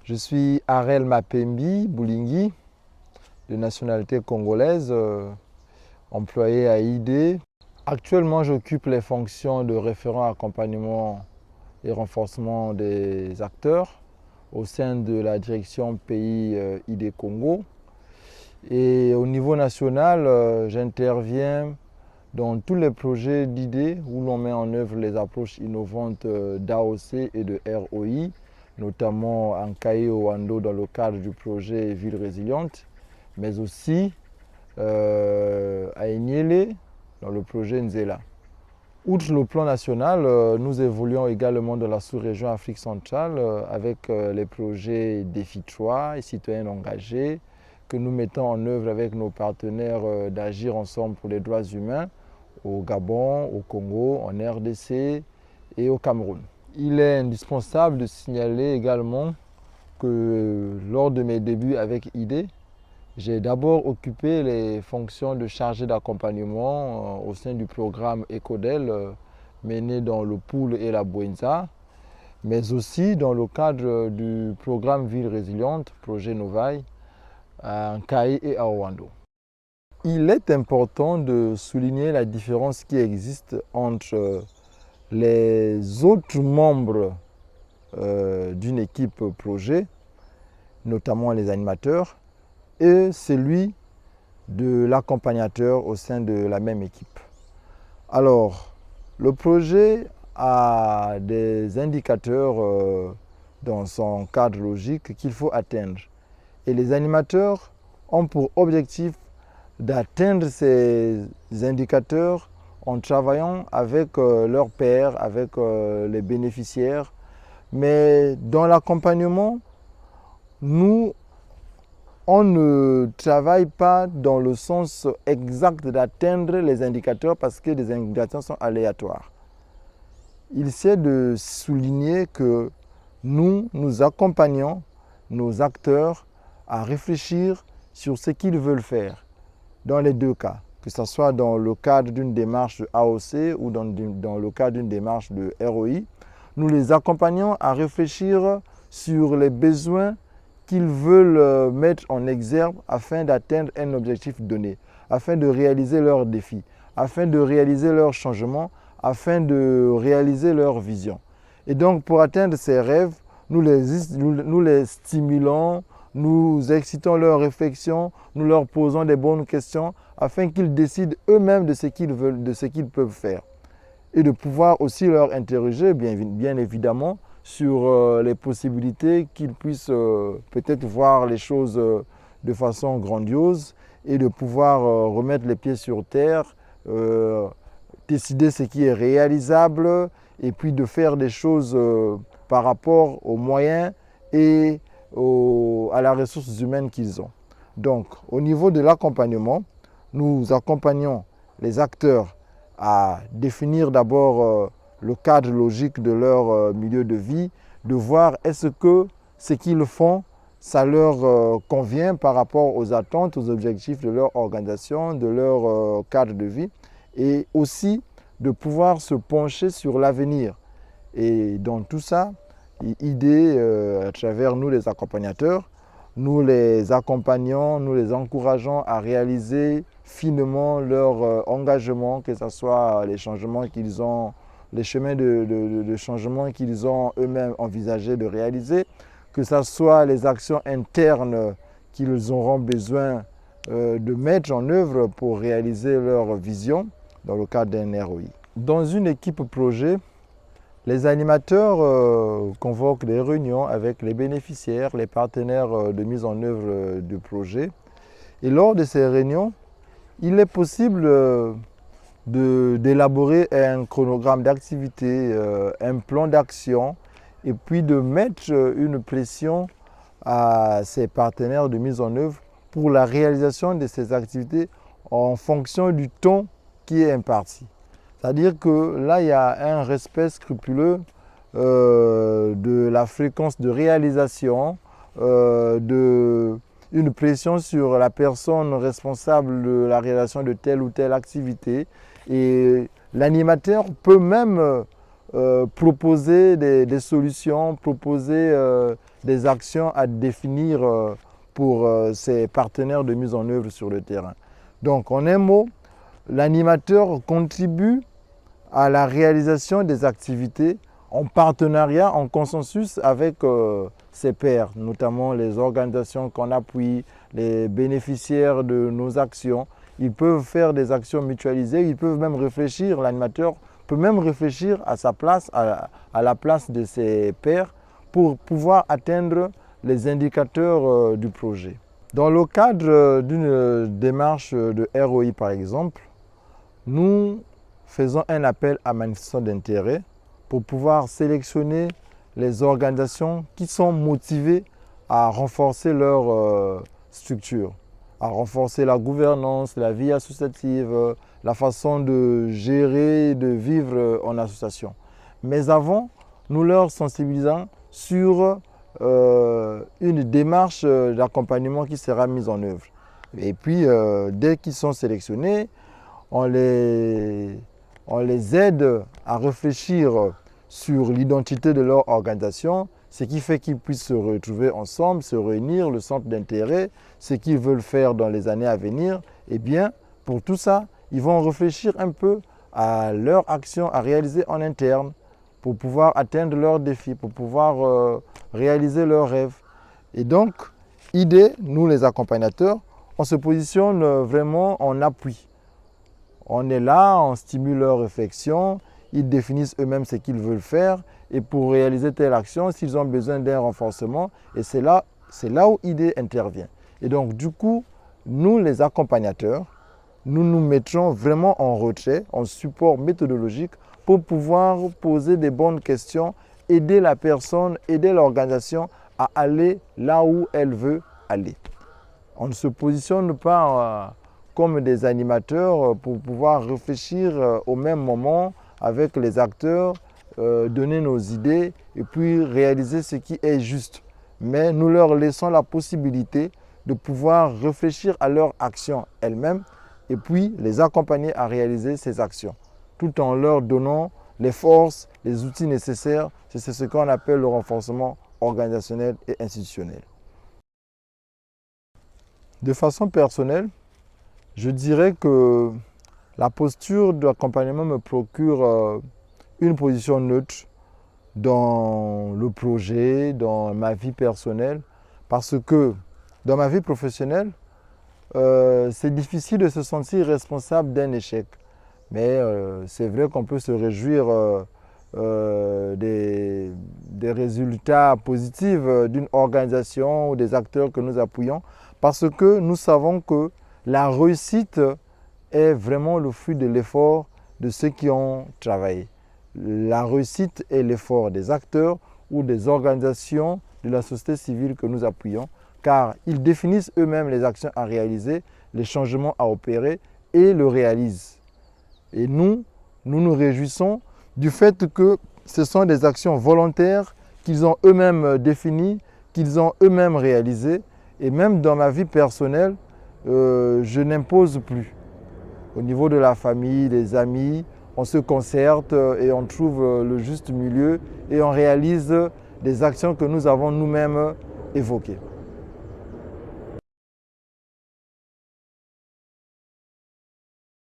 Je suis Arel Mapembi Boulingi, de nationalité congolaise, employé à ID. Actuellement, j'occupe les fonctions de référent accompagnement et renforcement des acteurs au sein de la direction pays ID Congo. Et au niveau national, j'interviens dans tous les projets d'ID où l'on met en œuvre les approches innovantes d'AOC et de ROI, notamment en Kaye-Owando dans le cadre du projet Ville résiliente, mais aussi à Enyele dans le projet Nzela. Outre le plan national, nous évoluons également dans la sous-région Afrique centrale avec les projets Défi 3 et citoyens engagés que nous mettons en œuvre avec nos partenaires d'Agir ensemble pour les droits humains au Gabon, au Congo, en RDC et au Cameroun. Il est indispensable de signaler également que lors de mes débuts avec ID, j'ai d'abord occupé les fonctions de chargé d'accompagnement au sein du programme ECODEL mené dans le Poul et la Bouenza, mais aussi dans le cadre du programme Ville résiliente, projet Novaï, à Kaye et à Owando. Il est important de souligner la différence qui existe entre les autres membres d'une équipe projet, notamment les animateurs, et celui de l'accompagnateur au sein de la même équipe. Alors, le projet a des indicateurs dans son cadre logique qu'il faut atteindre. Et les animateurs ont pour objectif d'atteindre ces indicateurs en travaillant avec leurs pairs, avec les bénéficiaires. Mais dans l'accompagnement, nous, on ne travaille pas dans le sens exact d'atteindre les indicateurs parce que les indicateurs sont aléatoires. Il essaie de souligner que nous accompagnons nos acteurs à réfléchir sur ce qu'ils veulent faire dans les deux cas, que ce soit dans le cadre d'une démarche de AOC ou dans le cadre d'une démarche de ROI. Nous les accompagnons à réfléchir sur les besoins qu'ils veulent mettre en exergue afin d'atteindre un objectif donné, afin de réaliser leurs défis, afin de réaliser leurs changements, afin de réaliser leur vision. Et donc pour atteindre ces rêves, nous les stimulons, nous excitons leur réflexion, nous leur posons des bonnes questions afin qu'ils décident eux-mêmes de ce qu'ils veulent, de ce qu'ils peuvent faire. Et de pouvoir aussi leur interroger, bien évidemment, sur les possibilités qu'ils puissent peut-être voir les choses de façon grandiose et de pouvoir remettre les pieds sur terre, décider ce qui est réalisable et puis de faire des choses par rapport aux moyens et à la ressource humaine qu'ils ont. Donc, au niveau de l'accompagnement, nous accompagnons les acteurs à définir d'abord le cadre logique de leur milieu de vie, de voir est-ce que ce qu'ils font, ça leur convient par rapport aux attentes, aux objectifs de leur organisation, de leur cadre de vie, et aussi de pouvoir se pencher sur l'avenir. Et dans tout ça, ID, à travers nous les accompagnateurs, nous les accompagnons, nous les encourageons à réaliser finement leur engagement, que ce soit les changements qu'ils ont, les chemins de changement qu'ils ont eux-mêmes envisagé de réaliser, que ce soit les actions internes qu'ils auront besoin de mettre en œuvre pour réaliser leur vision dans le cadre d'un ROI. Dans une équipe projet, les animateurs convoquent des réunions avec les bénéficiaires, les partenaires de mise en œuvre du projet. Et lors de ces réunions, il est possible d'élaborer un chronogramme d'activité, un plan d'action et puis de mettre une pression à ces partenaires de mise en œuvre pour la réalisation de ces activités en fonction du temps qui est imparti. C'est-à-dire que là, il y a un respect scrupuleux de la fréquence de réalisation, une pression sur la personne responsable de la réalisation de telle ou telle activité. Et l'animateur peut même proposer des solutions, proposer des actions à définir pour ces partenaires de mise en œuvre sur le terrain. Donc en un mot, l'animateur contribue à la réalisation des activités en partenariat, en consensus avec ses pairs, notamment les organisations qu'on appuie, les bénéficiaires de nos actions. Ils peuvent faire des actions mutualisées, ils peuvent même réfléchir, l'animateur peut même réfléchir à sa place, à la place de ses pairs pour pouvoir atteindre les indicateurs du projet. Dans le cadre d'une démarche de ROI par exemple, nous faisons un appel à manifestation d'intérêt pour pouvoir sélectionner les organisations qui sont motivées à renforcer leur structure, à renforcer la gouvernance, la vie associative, la façon de gérer, de vivre en association. Mais avant, nous leur sensibilisons sur une démarche d'accompagnement qui sera mise en œuvre. Et puis, dès qu'ils sont sélectionnés, on les aide à réfléchir sur l'identité de leur organisation, ce qui fait qu'ils puissent se retrouver ensemble, se réunir, le centre d'intérêt, ce qu'ils veulent faire dans les années à venir. Eh bien, pour tout ça, ils vont réfléchir un peu à leur action à réaliser en interne pour pouvoir atteindre leurs défis, pour pouvoir réaliser leurs rêves. Et donc, idée, nous les accompagnateurs, on se positionne vraiment en appui. On est là, on stimule leur réflexion, ils définissent eux-mêmes ce qu'ils veulent faire et pour réaliser telle action, s'ils ont besoin d'un renforcement, et c'est là où idée intervient. Et donc du coup, nous les accompagnateurs, nous nous mettrons vraiment en retrait, en support méthodologique pour pouvoir poser des bonnes questions, aider la personne, aider l'organisation à aller là où elle veut aller. On ne se positionne pas comme des animateurs pour pouvoir réfléchir au même moment avec les acteurs, donner nos idées et puis réaliser ce qui est juste. Mais nous leur laissons la possibilité de pouvoir réfléchir à leur action elles-mêmes et puis les accompagner à réaliser ces actions, tout en leur donnant les forces, les outils nécessaires. C'est ce qu'on appelle le renforcement organisationnel et institutionnel. De façon personnelle, je dirais que la posture d'accompagnement me procure une position neutre dans le projet, dans ma vie personnelle, parce que dans ma vie professionnelle, c'est difficile de se sentir responsable d'un échec. Mais c'est vrai qu'on peut se réjouir des résultats positifs d'une organisation ou des acteurs que nous appuyons, parce que nous savons que la réussite est vraiment le fruit de l'effort de ceux qui ont travaillé. La réussite est l'effort des acteurs ou des organisations de la société civile que nous appuyons, car ils définissent eux-mêmes les actions à réaliser, les changements à opérer et le réalisent. Et nous nous réjouissons du fait que ce sont des actions volontaires qu'ils ont eux-mêmes définies, qu'ils ont eux-mêmes réalisées. Et même dans ma vie personnelle, je n'impose plus. Au niveau de la famille, des amis, on se concerte et on trouve le juste milieu et on réalise des actions que nous avons nous-mêmes évoquées.